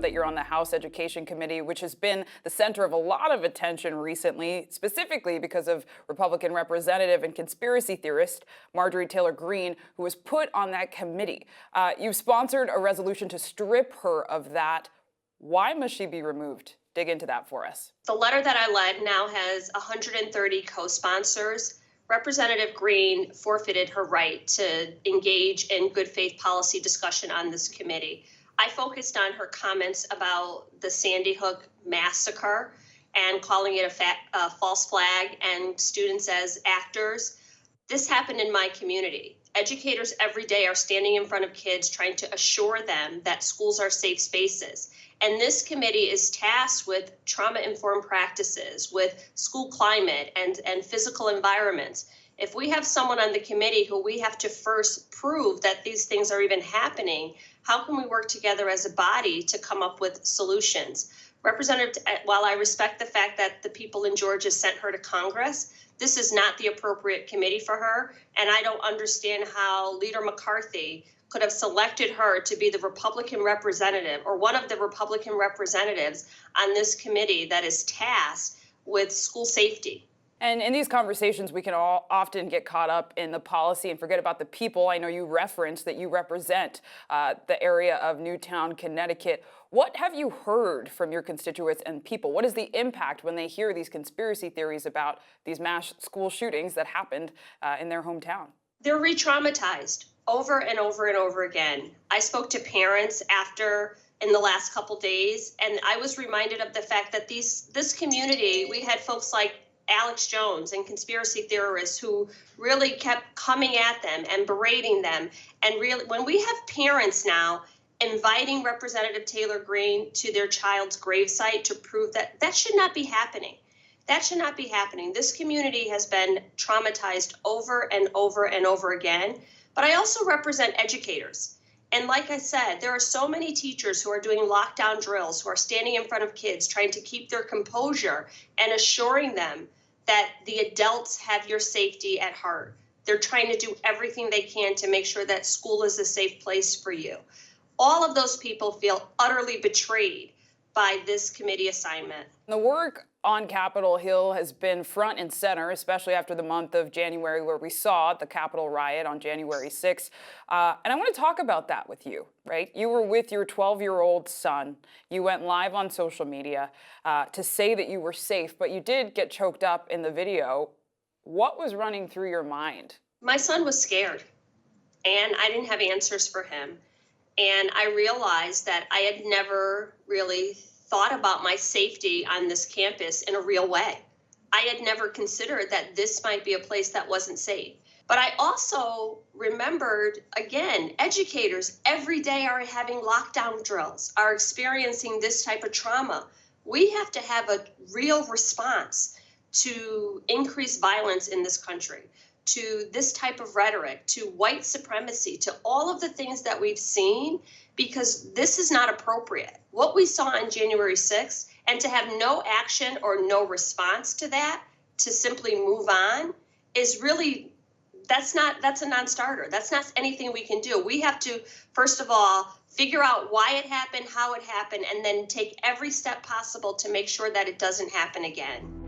that you're on the House Education Committee, which has been the center of a lot of attention recently, specifically because of Republican Representative and conspiracy theorist Marjorie Taylor Greene, who was put on that committee. You've sponsored a resolution to strip her of that. Why must she be removed? Dig into that for us. The letter that I led now has 130 co-sponsors. Representative Greene forfeited her right to engage in good faith policy discussion on this committee. I focused on her comments about the Sandy Hook massacre and calling it a false flag and students as actors. This happened in my community. Educators every day are standing in front of kids trying to assure them that schools are safe spaces. And this committee is tasked with trauma-informed practices, with school climate and physical environments. If we have someone on the committee who we have to first prove that these things are even happening, how can we work together as a body to come up with solutions? Representative, while I respect the fact that the people in Georgia sent her to Congress, this is not the appropriate committee for her. And I don't understand how Leader McCarthy could have selected her to be the Republican representative or one of the Republican representatives on this committee that is tasked with school safety. And in these conversations, we can all often get caught up in the policy and forget about the people. I know you referenced that you represent the area of Newtown, Connecticut. What have you heard from your constituents and people? What is the impact when they hear these conspiracy theories about these mass school shootings that happened in their hometown? They're re-traumatized over and over and over again. I spoke to parents in the last couple days, and I was reminded of the fact that this community, we had folks like Alex Jones and conspiracy theorists who really kept coming at them and berating them. And really, when we have parents now inviting Representative Taylor Greene to their child's gravesite to prove that should not be happening. That should not be happening. This community has been traumatized over and over and over again. But I also represent educators. And like I said, there are so many teachers who are doing lockdown drills, who are standing in front of kids, trying to keep their composure and assuring them that the adults have your safety at heart. They're trying to do everything they can to make sure that school is a safe place for you. All of those people feel utterly betrayed by this committee assignment. The work on Capitol Hill has been front and center, especially after the month of January where we saw the Capitol riot on January 6th. And I want to talk about that with you, right? You were with your 12-year-old son. You went live on social media to say that you were safe, but you did get choked up in the video. What was running through your mind? My son was scared, and I didn't have answers for him. And I realized that I had never really thought about my safety on this campus in a real way. I had never considered that this might be a place that wasn't safe. But I also remembered, again, educators every day are having lockdown drills, are experiencing this type of trauma. We have to have a real response to increased violence in this country, to this type of rhetoric, to white supremacy, to all of the things that we've seen, because this is not appropriate. What we saw on January 6th, and to have no action or no response to that, to simply move on, is really, that's a non-starter. That's not anything we can do. We have to, first of all, figure out why it happened, how it happened, and then take every step possible to make sure that it doesn't happen again.